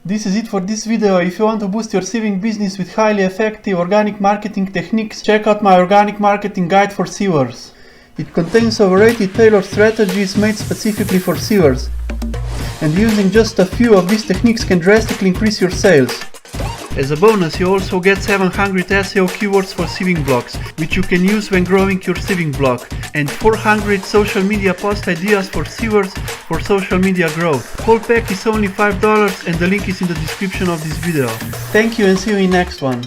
This is it for this video. If you want to boost your sieving business with highly effective organic marketing techniques, check out my organic marketing guide for sievers. It contains over 80 tailored strategies made specifically for sievers, and using just a few of these techniques can drastically increase your sales. As a bonus, you also get 700 SEO keywords for sieving blocks, which you can use when growing your sieving block, and 400 social media post ideas for sievers for social media growth. Whole pack is only $5 and the link is in the description of this video. Thank you and see you in next one.